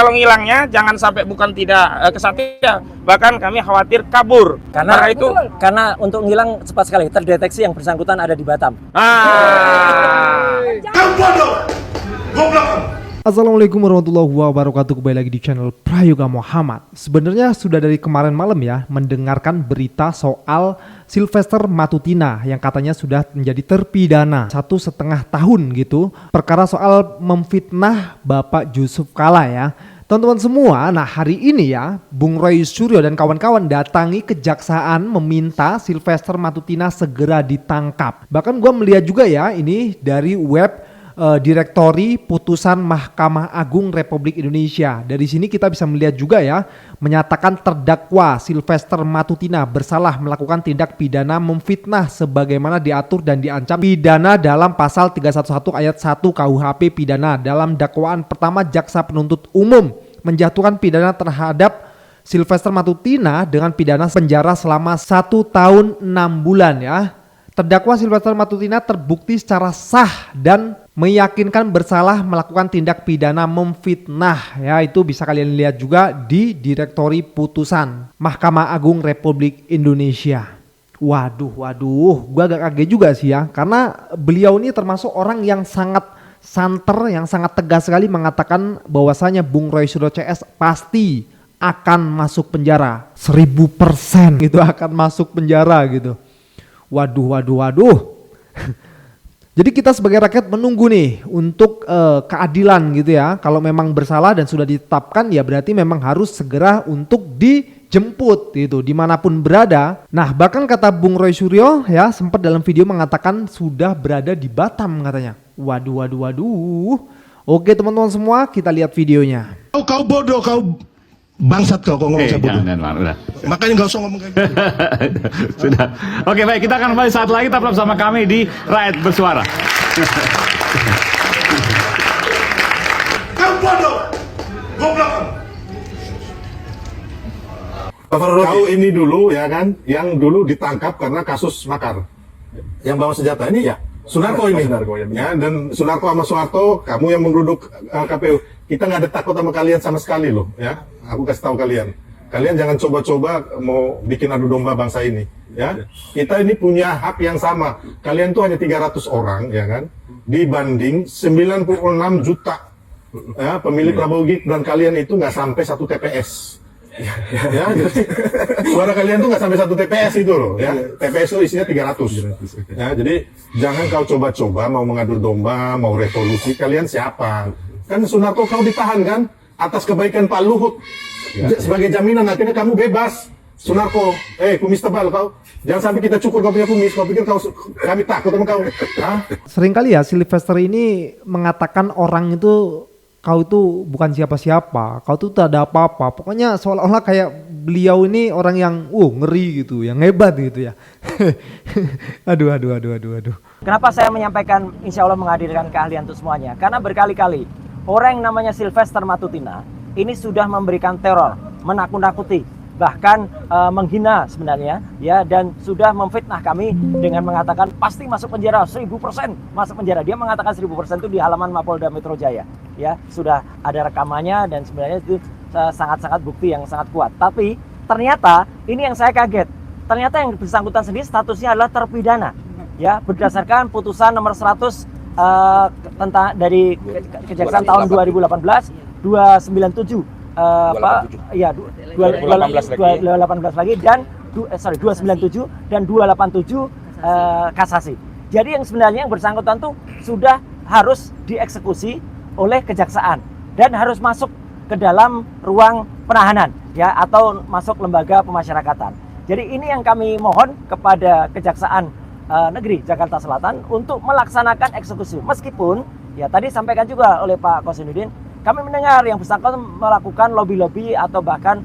kalau ngilangnya jangan sampai bukan tidak kesatria, bahkan kami khawatir kabur. Karena itu karena untuk ngilang cepat sekali terdeteksi yang bersangkutan ada di Batam. Assalamualaikum warahmatullahi wabarakatuh. Kembali lagi di channel Prayoga Muhammad. Sebenarnya sudah dari kemarin malam ya mendengarkan berita soal Sylvester Matutina yang katanya sudah menjadi terpidana 1,5 tahun gitu, perkara soal memfitnah Bapak Yusuf Kalla ya. Teman-teman semua, nah hari ini ya Bung Roy Suryo dan kawan-kawan datangi kejaksaan meminta Sylvester Matutina segera ditangkap. Bahkan gue melihat juga ya ini dari web Direktori Putusan Mahkamah Agung Republik Indonesia. Dari sini kita bisa melihat juga ya, menyatakan terdakwa Sylvester Matutina bersalah melakukan tindak pidana memfitnah sebagaimana diatur dan diancam pidana dalam pasal 311 ayat 1 KUHP pidana. Dalam dakwaan pertama, jaksa penuntut umum menjatuhkan pidana terhadap Sylvester Matutina dengan pidana penjara selama 1 tahun 6 bulan ya. Terdakwa Sylvester Matutina terbukti secara sah dan meyakinkan bersalah melakukan tindak pidana memfitnah ya, itu bisa kalian lihat juga di Direktori Putusan Mahkamah Agung Republik Indonesia. Waduh, gua agak kaget juga sih ya, karena beliau ini termasuk orang yang sangat santer, yang sangat tegas sekali mengatakan bahwasanya Bung Roy Suryo CS pasti akan masuk penjara 1000% gitu, akan masuk penjara gitu. Waduh. Jadi kita sebagai rakyat menunggu nih untuk keadilan gitu ya. Kalau memang bersalah dan sudah ditetapkan ya berarti memang harus segera untuk dijemput gitu dimanapun berada. Nah bahkan kata Bung Roy Suryo ya sempat dalam video mengatakan sudah berada di Batam katanya. Waduh. Oke teman-teman semua, kita lihat videonya. Kau bodoh, kau bangsat kau ngomong saya bodoh. Udah. Makanya nggak usah ngomong kayak gitu. Sudah. Oke baik, kita akan kembali saat lagi tetap bersama kami di Rakyat Bersuara. Kau bodoh, goblok. Kau ini dulu ya kan, yang dulu ditangkap karena kasus makar. Yang bawa senjata ini ya Sunarko ini. Ya, dan Sunarko sama Soeharto, kamu yang menggeruduk KPU. Kita nggak ada takut sama kalian sama sekali loh ya. Aku kasih tahu kalian. Kalian jangan coba-coba mau bikin adu domba bangsa ini, ya. Kita ini punya hak yang sama. Kalian tuh hanya 300 orang, ya kan? Dibanding 96 juta ya, pemilik Prabowo Gibran, kalian itu nggak sampai 1 TPS. Ya, jadi suara kalian tuh nggak sampai 1 TPS itu loh, ya. TPS itu isinya 300. Ya, jadi jangan kau coba-coba mau mengadu domba, mau revolusi. Kalian siapa? Kan Sunarko kau ditahan kan atas kebaikan Pak Luhut. Sebagai jaminan akhirnya kamu bebas. Sunarko, kumis tebal kau. Jangan sampai kita cukur kau punya kumis. Kau pikir kami takut sama kau? Hah? Sering kali ya Sylvester ini mengatakan orang itu kau itu bukan siapa-siapa, kau tuh tak ada apa-apa. Pokoknya seolah-olah kayak beliau ini orang yang ngeri gitu, yang hebat gitu ya. Aduh. Kenapa saya menyampaikan insya Allah menghadirkan keahlian untuk semuanya? Karena berkali-kali orang yang namanya Sylvester Matutina ini sudah memberikan teror, menakut-nakuti, bahkan menghina sebenarnya ya, dan sudah memfitnah kami dengan mengatakan pasti masuk penjara 1000% masuk penjara. Dia mengatakan 1000% itu di halaman Mapolda Metro Jaya ya, sudah ada rekamannya dan sebenarnya itu sangat-sangat bukti yang sangat kuat. Tapi ternyata ini yang saya kaget, ternyata yang bersangkutan sendiri statusnya adalah terpidana ya, berdasarkan putusan nomor 100 tentang dari Kejaksaan tahun 2018 297 218 lagi dan 297 dan 287 kasasi. Jadi yang sebenarnya yang bersangkutan tuh sudah harus dieksekusi oleh kejaksaan dan harus masuk ke dalam ruang penahanan ya, atau masuk lembaga pemasyarakatan. Jadi ini yang kami mohon kepada Kejaksaan Negeri Jakarta Selatan untuk melaksanakan eksekusi. Meskipun ya tadi sampaikan juga oleh Pak Kosinudin, kami mendengar yang bersangkutan melakukan lobby-lobby atau bahkan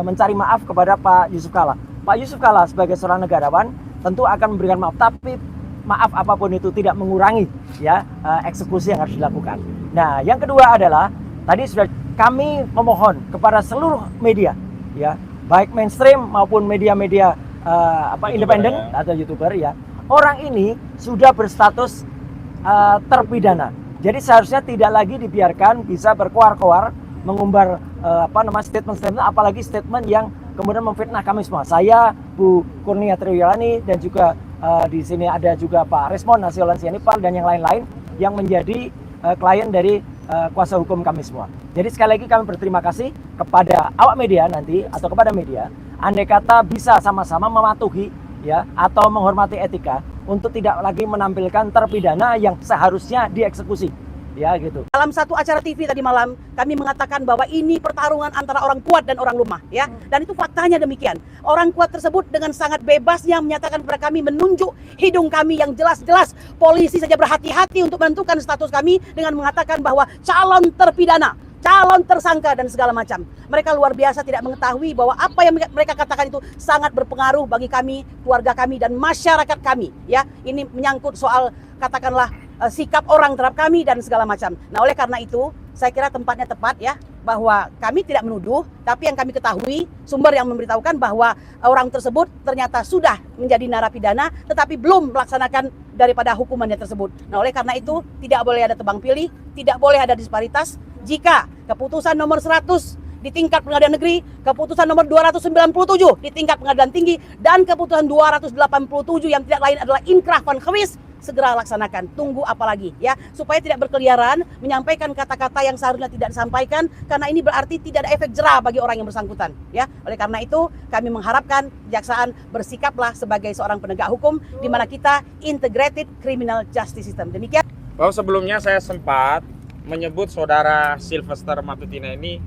mencari maaf kepada Pak Yusuf Kalla. Pak Yusuf Kalla sebagai seorang negarawan tentu akan memberikan maaf, tapi maaf apapun itu tidak mengurangi ya eksekusi yang harus dilakukan. Nah, yang kedua adalah tadi sudah kami memohon kepada seluruh media ya, baik mainstream maupun media-media independen atau YouTuber ya. Orang ini sudah berstatus terpidana. Jadi seharusnya tidak lagi dibiarkan bisa berkoar-koar mengumbar statement-statement, apalagi statement yang kemudian memfitnah kami semua. Saya, Bu Kurnia Triwiyani, dan juga di sini ada juga Pak Resmond Nasiolan Sianipar dan yang lain-lain yang menjadi klien dari kuasa hukum kami semua. Jadi sekali lagi kami berterima kasih kepada awak media nanti atau kepada media, andai kata bisa sama-sama mematuhi ya atau menghormati etika untuk tidak lagi menampilkan terpidana yang seharusnya dieksekusi. Ya gitu. Dalam satu acara TV tadi malam kami mengatakan bahwa ini pertarungan antara orang kuat dan orang lemah ya. Dan itu faktanya demikian. Orang kuat tersebut dengan sangat bebasnya menyatakan kepada kami, menunjuk hidung kami yang jelas-jelas. Polisi saja berhati-hati untuk menentukan status kami dengan mengatakan bahwa calon terpidana, calon tersangka dan segala macam. Mereka luar biasa tidak mengetahui bahwa apa yang mereka katakan itu sangat berpengaruh bagi kami, keluarga kami dan masyarakat kami ya. Ini menyangkut soal katakanlah sikap orang terhadap kami dan segala macam. Nah, oleh karena itu saya kira tempatnya tepat ya, bahwa kami tidak menuduh, tapi yang kami ketahui sumber yang memberitahukan bahwa orang tersebut ternyata sudah menjadi narapidana tetapi belum melaksanakan daripada hukumannya tersebut. Nah, oleh karena itu tidak boleh ada tebang pilih, tidak boleh ada disparitas. Jika keputusan nomor 100 di tingkat pengadilan negeri, keputusan nomor 297 di tingkat pengadilan tinggi, dan keputusan 287 yang tidak lain adalah inkrah van gevis, segera laksanakan. Tunggu apa lagi ya, supaya tidak berkeliaran menyampaikan kata-kata yang seharusnya tidak disampaikan, karena ini berarti tidak ada efek jera bagi orang yang bersangkutan ya. Oleh karena itu kami mengharapkan kejaksaan bersikaplah sebagai seorang penegak hukum di mana kita integrated criminal justice system. Demikian. Bahwa sebelumnya saya sempat menyebut saudara Sylvester Matutina ini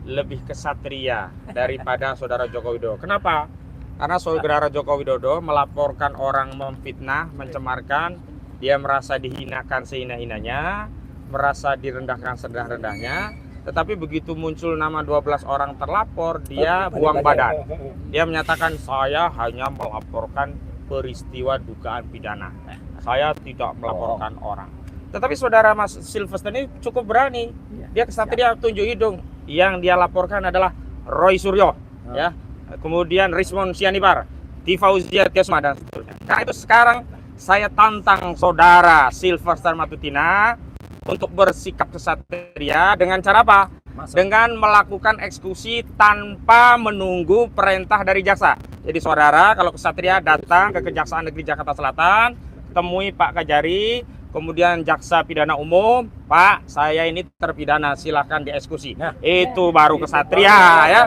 lebih kesatria daripada saudara Joko Widodo. Kenapa? Karena saudara Joko Widodo melaporkan orang memfitnah, mencemarkan, dia merasa dihinakan sehina-hinanya, merasa direndahkan serendah-rendahnya, tetapi begitu muncul nama 12 orang terlapor, dia buang badan. Dia menyatakan, saya hanya melaporkan peristiwa dugaan pidana. Saya tidak melaporkan orang. Tetapi saudara Mas Sylvester ini cukup berani. Dia kesatria tunjuk hidung. Yang dia laporkan adalah Roy Suryo, ya. Kemudian Resmond Sianipar, Tifauzia Tiasma dan seterusnya. Karena itu sekarang saya tantang saudara Sylvester Matutina untuk bersikap kesatria dengan cara apa? Dengan melakukan eksekusi tanpa menunggu perintah dari jaksa. Jadi saudara kalau kesatria datang ke Kejaksaan Negeri Jakarta Selatan, temui Pak Kajari, kemudian jaksa pidana umum, Pak, saya ini terpidana, silakan dieksekusi. Itu baru kesatria ya.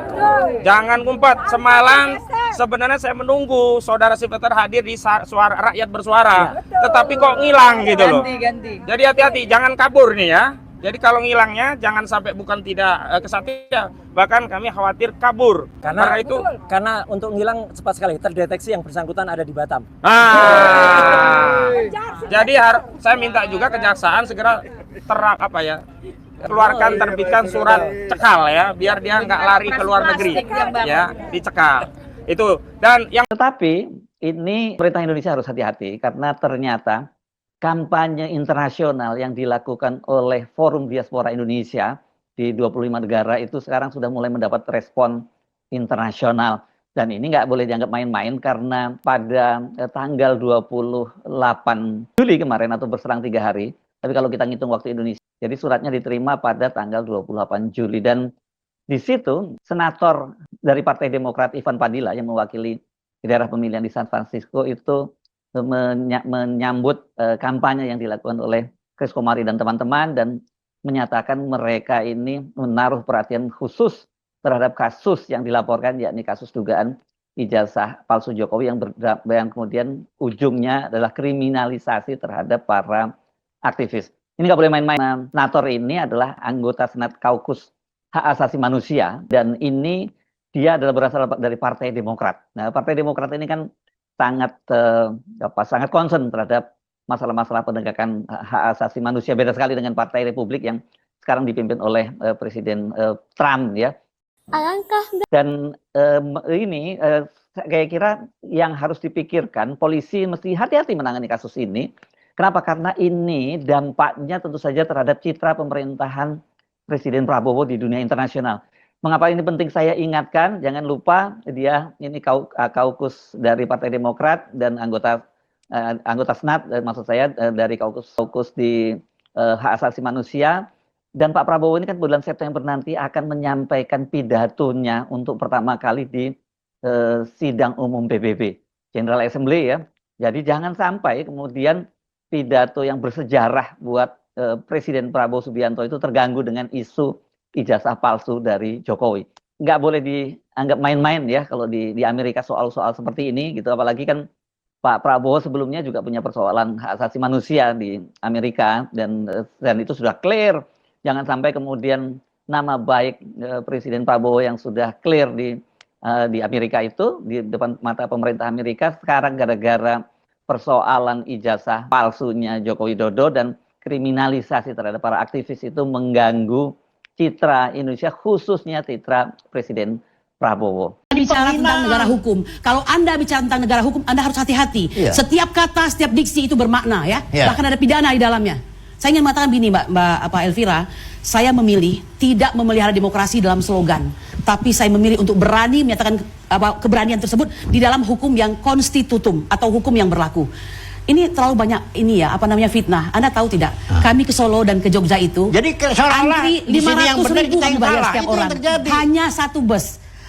Jangan ngumpet. Semalam sebenarnya saya menunggu saudara Sylvester hadir di suara rakyat bersuara, tetapi kok ngilang gitu loh. Jadi hati-hati, jangan kabur nih ya. Jadi kalau ngilangnya jangan sampai bukan tidak kesatria, bahkan kami khawatir kabur. Karena untuk ngilang cepat sekali terdeteksi yang bersangkutan ada di Batam. Jadi saya minta juga kejaksaan segera keluarkan, terbitkan surat cekal ya, biar dia nggak lari ke luar negeri ya, dicekal. Itu. Dan yang Tetapi ini pemerintah Indonesia harus hati-hati karena ternyata kampanye internasional yang dilakukan oleh Forum Diaspora Indonesia di 25 negara itu sekarang sudah mulai mendapat respon internasional. Dan ini nggak boleh dianggap main-main karena pada tanggal 28 Juli kemarin atau berserang 3 hari, tapi kalau kita ngitung waktu Indonesia, jadi suratnya diterima pada tanggal 28 Juli. Dan di situ senator dari Partai Demokrat Ivan Padilla yang mewakili daerah pemilihan di San Francisco itu menyambut kampanye yang dilakukan oleh Chris Komari dan teman-teman dan menyatakan mereka ini menaruh perhatian khusus terhadap kasus yang dilaporkan, yakni kasus dugaan ijazah palsu Jokowi yang kemudian ujungnya adalah kriminalisasi terhadap para aktivis. Ini nggak boleh main-main. Senator ini adalah anggota Senat Kaukus Hak Asasi Manusia dan ini dia adalah berasal dari Partai Demokrat. Nah, Partai Demokrat ini kan sangat concern terhadap masalah-masalah penegakan hak asasi manusia, beda sekali dengan Partai Republik yang sekarang dipimpin oleh Presiden Trump ya. Dan ini saya kira yang harus dipikirkan, polisi mesti hati-hati menangani kasus ini. Kenapa? Karena ini dampaknya tentu saja terhadap citra pemerintahan Presiden Prabowo di dunia internasional. Mengapa ini penting saya ingatkan? Jangan lupa dia ini kaukus dari Partai Demokrat dan anggota Senat, maksud saya dari kaukus di hak asasi manusia. Dan Pak Prabowo ini kan bulan September nanti akan menyampaikan pidatonya untuk pertama kali di sidang umum PBB, General Assembly ya. Jadi jangan sampai kemudian pidato yang bersejarah buat Presiden Prabowo Subianto itu terganggu dengan isu ijazah palsu dari Jokowi. Nggak boleh dianggap main-main ya kalau di Amerika soal-soal seperti ini gitu. Apalagi kan Pak Prabowo sebelumnya juga punya persoalan hak asasi manusia di Amerika dan itu sudah clear. Jangan sampai kemudian nama baik Presiden Prabowo yang sudah clear di Amerika itu di depan mata pemerintah Amerika sekarang gara-gara persoalan ijazah palsunya Joko Widodo dan kriminalisasi terhadap para aktivis itu mengganggu citra Indonesia, khususnya citra Presiden Prabowo. Bicara tentang negara hukum. Kalau Anda bicara tentang negara hukum, Anda harus hati-hati. Iya. Setiap kata, setiap diksi itu bermakna ya. Iya. Bahkan ada pidana di dalamnya. Saya ingin mengatakan begini, Mbak Elvira, saya memilih tidak memelihara demokrasi dalam slogan, tapi saya memilih untuk berani menyatakan keberanian tersebut di dalam hukum yang konstitutum atau hukum yang berlaku. Ini terlalu banyak ini ya, fitnah. Anda tahu tidak? Kami ke Solo dan ke Jogja itu, Jadi seolah-olah antri di sini yang 500 benar ribu kita yang dibayar salah. setiap Itu yang orang. terjadi. Hanya satu bus.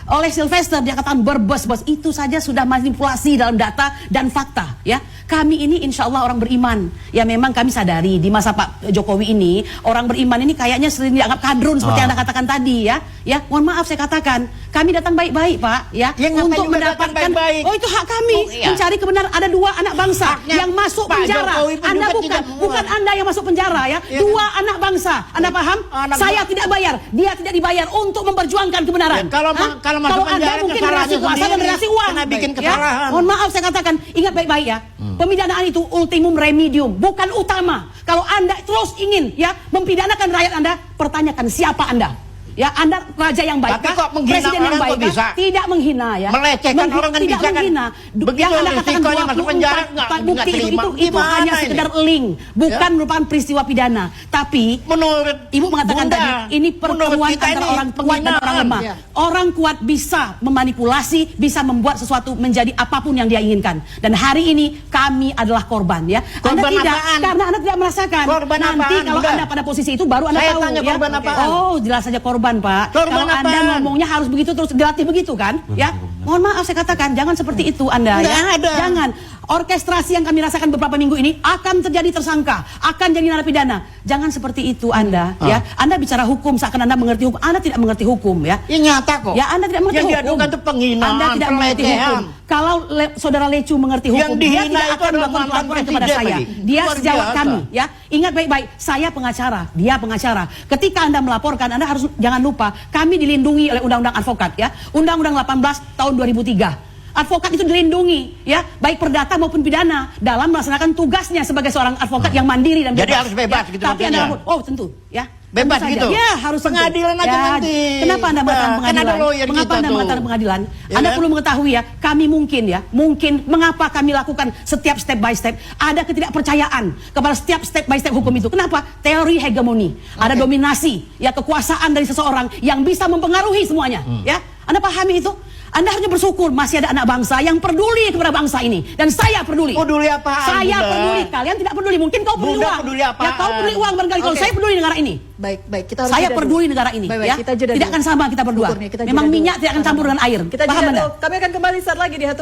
Oleh Sylvester dia katakan berbus-bus, itu saja sudah manipulasi dalam data dan fakta ya. Kami ini insya Allah orang beriman. Ya memang kami sadari di masa Pak Jokowi ini orang beriman ini kayaknya sering dianggap kadrun seperti Anda katakan tadi ya. Ya, mohon maaf saya katakan, kami datang baik-baik Pak ya, ngapain untuk juga datang mendapatkan baik-baik? oh itu hak kami mencari kebenaran. Ada 2 anak bangsa Haknya yang masuk Pak penjara. Jokowi pun Anda juga bukan Anda yang masuk penjara ya. 2 anak bangsa. Anda paham? Saya tidak bayar, dia tidak dibayar untuk memperjuangkan kebenaran. Ya, kalau masuk Anda penjara, mungkin kesalahannya relasi kuasa dan sendiri. relasi uang. Karena bikin Ya, kesalahan. mohon maaf saya katakan, ingat baik-baik ya. Pemidanaan itu ultimum remedium, bukan utama. Kalau Anda terus ingin ya mempidanakan rakyat Anda, pertanyakan siapa Anda. Ya, Anda raja yang baik, Tapi kok menghina presiden yang orang baik, kok bisa? Tidak menghina ya. Melecehkan orang kan tidak bisa kan? menghina. Begitu Yang Anda katakan risikonya masuk penjara, 24 nggak bukti terima. itu Gimana hanya ini? sekedar link, bukan merupakan peristiwa pidana. Tapi Menurut Ibu mengatakan Bunda, tadi ini menurut pertemuan kita antara ini orang kuat dan orang penghinaan. lemah. Ya. Orang kuat bisa memanipulasi, bisa membuat sesuatu menjadi apapun yang dia inginkan. Dan hari ini kami adalah korban ya. Anda Korban tidak, apaan? karena Anda tidak merasakan. Korban Nanti apaan, kalau Bunda? Anda pada posisi itu baru Anda Saya tahu tanya ya. korban apaan? Oh, jelas saja korban, Pak. Korban Kalau Anda apaan? ngomongnya harus begitu terus dilatih begitu kan? Ya. Mohon maaf saya katakan, jangan seperti itu Anda Nggak ya. ada. Jangan. Orkestrasi yang kami rasakan beberapa minggu ini akan terjadi tersangka, akan jadi narapidana. Jangan seperti itu Anda ya. Anda bicara hukum seakan Anda mengerti hukum. Anda tidak mengerti hukum ya. Ya nyata kok. Ya Anda tidak mengerti Yang hukum. diadukan itu penghinaan, Anda tidak mengerti pelecehan. hukum. Kalau Saudara Lecu mengerti Yang hukum, dia dihina tidak itu akan adalah melakukan mantan pelaporan kepada presiden saya. lagi. Dia Luar sejawat biasa. kami ya. Ingat baik-baik, saya pengacara, dia pengacara. Ketika Anda melaporkan, Anda harus jangan lupa kami dilindungi oleh Undang-Undang Advokat ya. Undang-Undang 18 tahun 2003. Advokat itu dilindungi ya, baik perdata maupun pidana dalam melaksanakan tugasnya sebagai seorang advokat yang mandiri dan Jadi harus bebas ya. gitu Tapi maksudnya? Anda oh tentu ya. Bebas Tentu saja. gitu? Ya, harus tentu. Pengadilan aja Ya, nanti. Kenapa Anda mengatakan Kan pengadilan? ada lawyer Mengapa kita Anda tuh. mengatakan pengadilan? Ya Anda kan? perlu mengetahui ya, kami mungkin mengapa kami lakukan setiap step by step. Ada ketidakpercayaan kepada setiap step by step hukum itu. Kenapa? Teori hegemoni. Ada dominasi, ya kekuasaan dari seseorang yang bisa mempengaruhi semuanya. Ya, Anda pahami itu? Anda harusnya bersyukur masih ada anak bangsa yang peduli kepada bangsa ini. Dan saya peduli. Peduli apaan, Saya Bunda? peduli. Kalian tidak peduli. Mungkin kau peduli Bunda uang. peduli apaan? Ya kau peduli uang barangkali. Kalau Oke. saya peduli negara ini. Baik, kita harus Saya jeda peduli dulu. negara ini. Baik, Ya. kita jeda Tidak dulu. akan sama kita berdua. Syukurnya, kita Memang jeda dulu. minyak tidak akan campur dengan air. Kita Paham jeda Anda? dulu. Kami akan kembali saat lagi di Hatu